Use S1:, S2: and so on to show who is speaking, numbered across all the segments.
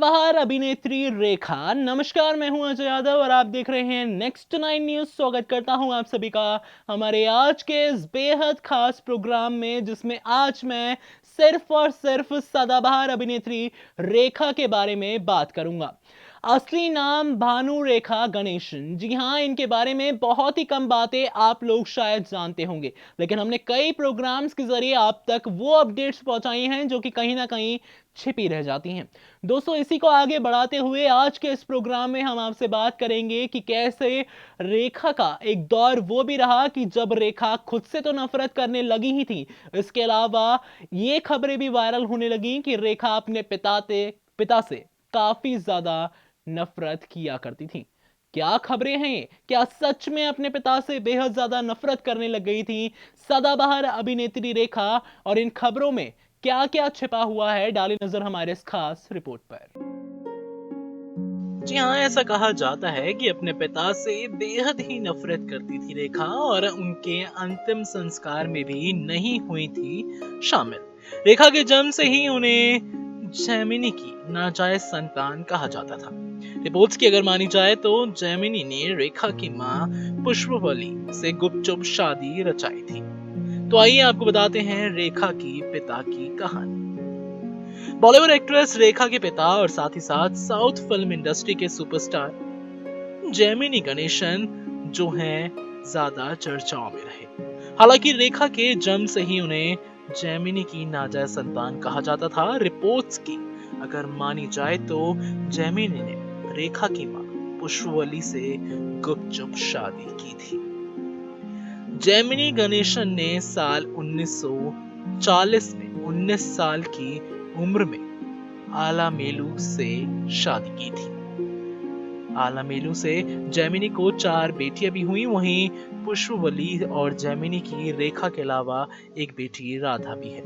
S1: सदाबहार अभिनेत्री रेखा। नमस्कार, मैं हूं अजय यादव और आप देख रहे हैं नेक्स्ट 9 न्यूज। स्वागत करता हूं आप सभी का हमारे आज के इस बेहद खास प्रोग्राम में, जिसमें आज मैं सिर्फ और सिर्फ सदाबहार अभिनेत्री रेखा के बारे में बात करूंगा। असली नाम भानु रेखा गणेशन। जी हाँ, इनके बारे में बहुत ही कम बातें आप लोग शायद जानते होंगे, लेकिन हमने कई प्रोग्राम्स के जरिए आप तक वो अपडेट्स पहुंचाई हैं जो कि कहीं ना कहीं छिपी रह जाती हैं। दोस्तों, इसी को आगे बढ़ाते हुए आज के इस प्रोग्राम में हम आपसे बात करेंगे कि कैसे रेखा का एक दौर वो भी रहा कि जब रेखा खुद से तो नफरत करने लगी ही थी, इसके अलावा ये खबरें भी वायरल होने लगी कि रेखा अपने पिता से काफी ज्यादा नफरत किया करती थी। क्या खबरें हैं ये? क्या सच में अपने पिता से बेहद ज्यादा नफरत करने लग गई थी सदाबहार अभिनेत्री रेखा? और इन खबरों में क्या क्या छिपा हुआ है, डाली नजर हमारे इस खास रिपोर्ट पर।
S2: जी हाँ, ऐसा कहा जाता है कि अपने पिता से बेहद ही नफरत करती थी रेखा और उनके अंतिम संस्कार में भी नहीं हुई थी शामिल। रेखा के जन्म से ही उन्हें जैमिनी की नाजायज संतान कहा जाता था। रिपोर्ट्स की अगर मानी जाए तो जैमिनी ने रेखा की मां पुष्पवली से गुपचुप शादी रचाई थी। तो आइए आपको बताते हैं रेखा की पिता की कहानी। बॉलीवुड एक्ट्रेस रेखा के पिता और साथ ही साथ साउथ फिल्म इंडस्ट्री के सुपरस्टार जेमिनी गणेशन जो हैं ज्यादा चर्चाओं में रहे। हालांकि रेखा के जन्म से ही उन्हें जेमिनी की नाजायज संतान कहा जाता था। रिपोर्ट्स की अगर मानी जाए तो जेमिनी ने रेखा की मां पुष्पवली से गुपचुप शादी की थी। जेमिनी गणेशन ने साल 1940 में 19 साल की उम्र में आलामेलू से शादी की थी। आलामेलू से जेमिनी को 4 बेटियां भी हुई। वहीं पुष्पवली और जेमिनी की रेखा के अलावा एक बेटी राधा भी है।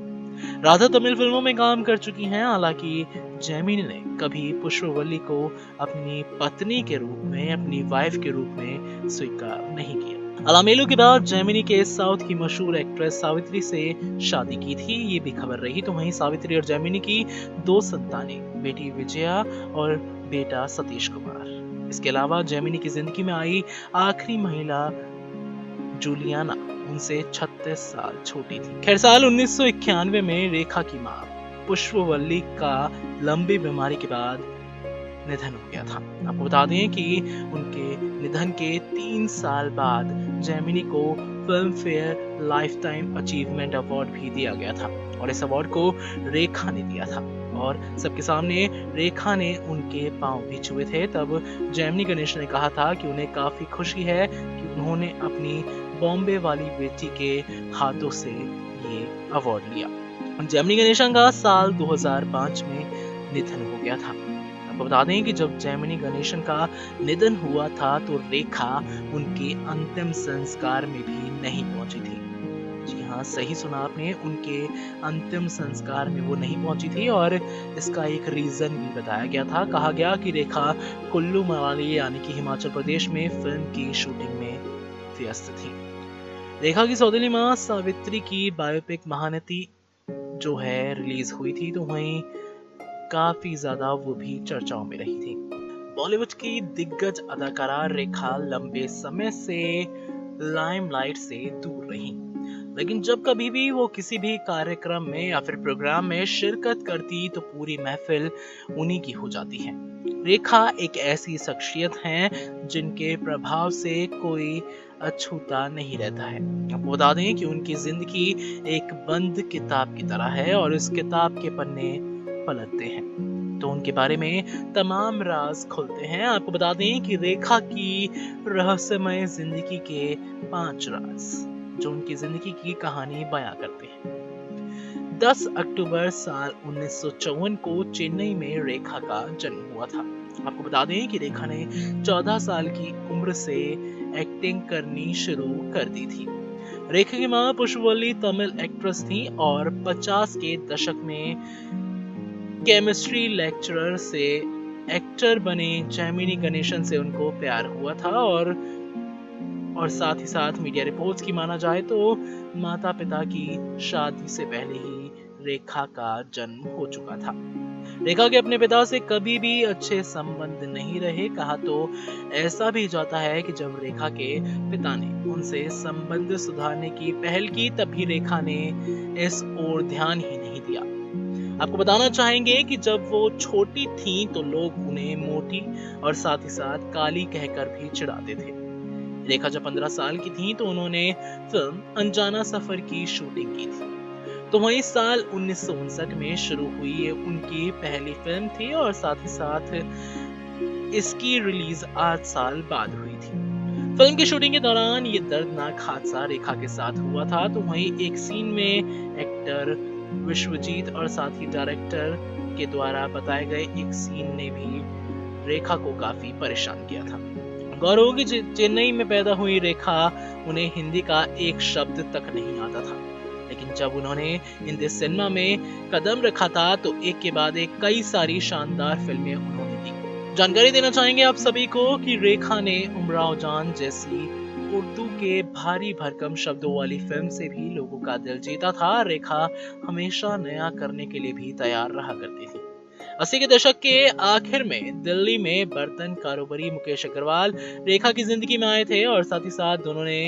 S2: राधा तमिल फिल्मों में काम कर चुकी हैं। हालांकि जेमिनी ने कभी पुष्पवली को अपनी पत्नी के रूप में, अपनी वाइफ के रूप में स्वीकार नहीं किया। अलामेलू के बाद जेमिनी के साउथ की मशहूर एक्ट्रेस सावित्री से शादी की थी, ये भी खबर रही। तो वहीं सावित्री और जेमिनी की 2 संतानें, बेटी विजया और बेटा सतीश कुमार। इसके अलावा जेमिनी की जिंदगी में आई आखिरी महिला जूलियाना उनसे 36 साल छोटी थी। खैर, साल 1991 में रेखा की मां पुष्पवल्ली का लंबी बीमारी के बाद निधन हो गया था। आपको बता दें कि उनके निधन के 3 साल बाद जेमिनी को film fair life time achievement award भी दिया गया था और इस अवार्ड को रेखा ने दिया था और सबके सामने रेखा ने उनके पांव भी छुए थे। तब जेमिनी गणेशन ने कहा था कि उन्हें काफी खुशी है कि उन्होंने अपनी बॉम्बे वाली बेटी के हाथों से ये अवार्ड लिया। जेमिनी गणेशन का साल 2005 में निधन हो गया था। आपको बता दें कि जब जेमिनी गणेशन का निधन हुआ था तो रेखा उनके अंतिम संस्कार में भी नहीं पहुंची थी। जी हाँ, सही सुना आपने, उनके अंतिम संस्कार में वो नहीं पहुंची थी और इसका एक रीजन भी बताया गया था। कहा गया कि रेखा कुल्लू मनाली यानी कि हिमाचल प्रदेश में फिल्म की शूटिंग में व्यस्त थी। रेखा की सौतेली मां सावित्री की बायोपिक महानती जो है रिलीज हुई थी, तो वहीं काफी ज्यादा वो भी चर्चाओं में रही थी। बॉलीवुड की दिग्गज अदाकारा रेखा लंबे समय से लाइमलाइट से दूर रही, लेकिन जब कभी भी वो किसी भी कार्यक्रम में या फिर प्रोग्राम में शिरकत करती तो पूरी महफिल उन्हीं की हो जाती है। रेखा एक ऐसी शख्सियत हैं जिनके प्रभाव से कोई अछूता नहीं रहता है। आपको बता दें कि उनकी जिंदगी एक बंद किताब की तरह है और इस किताब के पन्ने पलटते हैं तो उनके बारे में तमाम राज खुलते हैं। आपको बता दें कि रेखा की रहस्यमय जिंदगी के 5 राज जो उनकी जिंदगी की कहानी बयां करते हैं। 10 अक्टूबर साल 1954 को चेन्नई में रेखा का जन्म हुआ था। आपको बता दें कि रेखा ने 14 साल की उम्र से एक्टिंग करनी शुरू कर दी थी। रेखा की मां पुष्पवली तमिल एक्ट्रेस थी और 50 के दशक में केमिस्ट्री लेक्चरर से एक्टर बने जेमिनी गणेशन से उनको प्यार हुआ था और साथ ही साथ मीडिया रिपोर्ट्स की माना जाए तो माता पिता की शादी से पहले ही रेखा का जन्म हो चुका था। रेखा के अपने पिता से कभी भी अच्छे संबंध नहीं रहे। कहा तो ऐसा भी जाता है कि जब रेखा के पिता ने उनसे संबंध सुधारने की पहल की, तब भी रेखा ने इस ओर ध्यान ही नहीं दिया। आपको बताना चाहेंगे कि जब वो छोटी थीं तो लोग उन्हें मोटी और साथ ही साथ काली कहकर भी चिढ़ाते थे। रेखा जब 15 साल की थीं तो उन्होंने फिल्म अनजाना सफर की शूटिंग की थी। तो वही साल 1959 में शुरू हुई ये उनकी पहली फिल्म थी और साथ ही साथ इसकी रिलीज 8 साल बाद हुई थी। फिल्म की शूटिंग के दौरान ये दर्दनाक हादसा रेखा के साथ हुआ था। तो वहीं एक सीन में एक्टर विश्वजीत और साथ ही डायरेक्टर के द्वारा बताए गए एक सीन ने भी रेखा को काफी परेशान किया था। गौर हो कि चेन्नई में पैदा हुई रेखा, उन्हें हिंदी का एक शब्द तक नहीं आता था, लेकिन जब उन्होंने हिंदी सिनेमा में कदम रखा था तो एक के बाद एक कई सारी शानदार फिल्में उन्होंने दी। जानकारी देना चाहेंगे आप सभी को कि रेखा ने उमराव जान जैसी उर्दू के भारी भरकम शब्दों वाली फिल्म से भी लोगों का दिल जीता था। रेखा हमेशा नया करने के लिए भी तैयार रहा करती थी। 80 के दशक के आखिर में दिल्ली में बर्तन कारोबारी मुकेश अग्रवाल रेखा की जिंदगी में आए थे और साथ ही साथ दोनों ने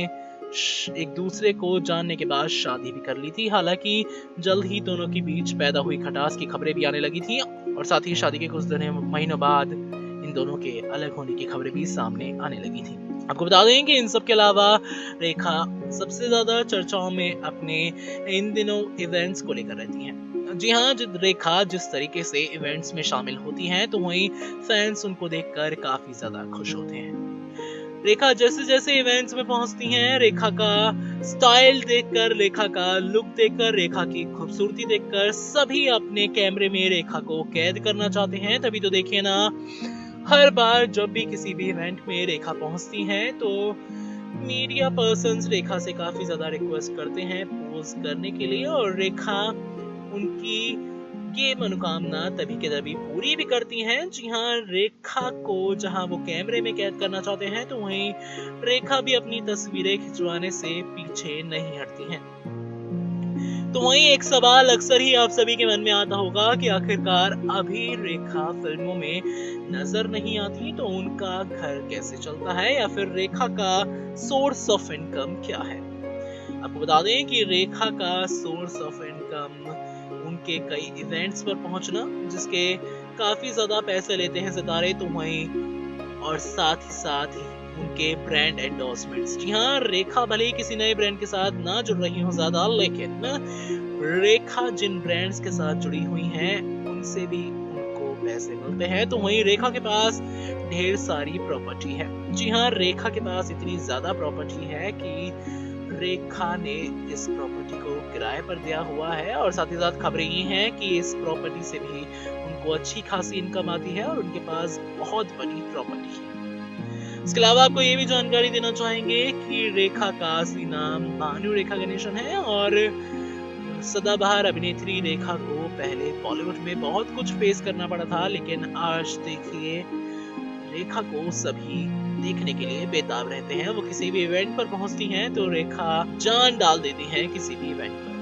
S2: एक दूसरे को जानने के बाद शादी भी कर ली थी। हालांकि जल्द ही दोनों के बीच पैदा हुई खटास की खबरें भी आने लगी थी और साथ ही शादी के कुछ महीनों बाद इन दोनों के अलग होने की खबरें भी सामने आने लगी थी। आपको बता दें कि इन सब के अलावा रेखा सबसे ज्यादा चर्चाओं में अपने इन दिनों इवेंट्स को लेकर रहती हैं। जी हाँ, रेखा जिस तरीके से इवेंट्स में शामिल होती हैं तो वहीं फैंस उनको देखकर काफी ज्यादा खुश होते हैं। रेखा जैसे जैसे इवेंट्स में पहुंचती हैं, रेखा का स्टाइल देखकर, रेखा का लुक देखकर, रेखा की खूबसूरती देखकर सभी अपने कैमरे में रेखा को कैद करना चाहते हैं। तभी तो देखिए ना, हर बार जब भी किसी भी इवेंट में रेखा पहुंचती हैं तो मीडिया पर्सन्स रेखा से काफी ज्यादा रिक्वेस्ट करते हैं पोज करने के लिए और रेखा उनकी ये मनोकामना तभी के तभी पूरी भी करती हैं। जी हाँ, रेखा को जहां वो कैमरे में कैद करना चाहते हैं तो वहीं रेखा भी अपनी तस्वीरें खिंचवाने से पीछे नहीं हटती हैं। तो वहीं एक सवाल अक्सर ही आप सभी के मन में आता होगा कि आखिरकार अभी रेखा फिल्मों में नजर नहीं आती तो उनका घर कैसे चलता है या फिर रेखा का सोर्स ऑफ इनकम क्या है। आपको बता दें कि रेखा का सोर्स ऑफ इनकम उनके कई इवेंट्स पर पहुंचना, जिसके काफी ज्यादा पैसे लेते हैं सितारे, तो वहीं और साथ ही उनके ब्रांड एंडोर्समेंट्स। जी हाँ, रेखा भले ही किसी नए ब्रांड के साथ ना जुड़ रही हो ज्यादा, लेकिन रेखा जिन ब्रांड्स के साथ जुड़ी हुई हैं उनसे भी उनको पैसे मिलते हैं। तो वहीं रेखा के पास ढेर सारी प्रॉपर्टी है। जी हाँ, रेखा के पास इतनी ज्यादा प्रॉपर्टी है कि रेखा ने इस प्रॉपर्टी को किराए पर दिया हुआ है और साथ ही साथ खबरें ये हैं कि इस प्रॉपर्टी से भी उनको अच्छी खासी इनकम आती है और उनके पास बहुत बड़ी प्रॉपर्टी है। इसके अलावा आपको ये भी जानकारी देना चाहेंगे कि रेखा का असली नाम भानु रेखा गणेशन है और सदाबहार अभिनेत्री रेखा को पहले बॉलीवुड में बहुत कुछ फेस करना पड़ा था, लेकिन आज देखिए रेखा को सभी देखने के लिए बेताब रहते हैं। वो किसी भी इवेंट पर पहुंचती हैं तो रेखा जान डाल देती हैं किसी भी इवेंट पर।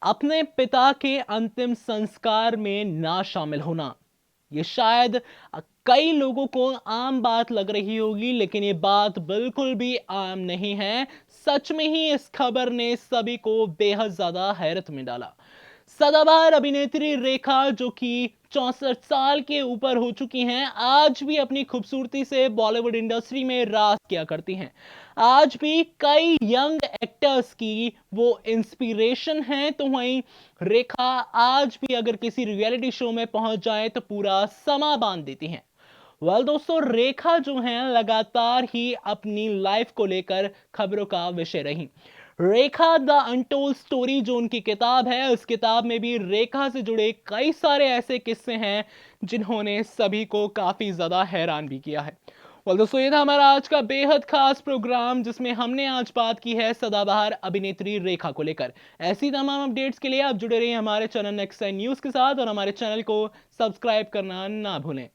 S1: अपने पिता के अंतिम संस्कार में ना शामिल होना, ये शायद कई लोगों को आम बात लग रही होगी, लेकिन ये बात बिल्कुल भी आम नहीं है। सच में ही इस खबर ने सभी को बेहद ज्यादा हैरत में डाला। सदाबहार अभिनेत्री रेखा, जो कि 64 साल के ऊपर हो चुकी हैं, आज भी अपनी खूबसूरती से बॉलीवुड इंडस्ट्री में राज किया करती हैं। आज भी कई यंग एक्टर्स की वो इंस्पिरेशन हैं। तो वहीं रेखा आज भी अगर किसी रियलिटी शो में पहुंच जाए तो पूरा समा बांध देती हैं। दोस्तों, रेखा जो हैं लगातार ही अपनी लाइफ को लेकर खबरों का विषय रही। रेखा द अनटोल्ड स्टोरी जो उनकी किताब है, उस किताब में भी रेखा से जुड़े कई सारे ऐसे किस्से हैं जिन्होंने सभी को काफी ज्यादा हैरान भी किया है। दोस्तों, ये था हमारा आज का बेहद खास प्रोग्राम जिसमें हमने आज बात की है सदाबहार अभिनेत्री रेखा को लेकर। ऐसी तमाम अपडेट्स के लिए आप जुड़े रहिए हमारे चैनल नेक्स्ट न्यूज के साथ और हमारे चैनल को सब्सक्राइब करना ना भूलें।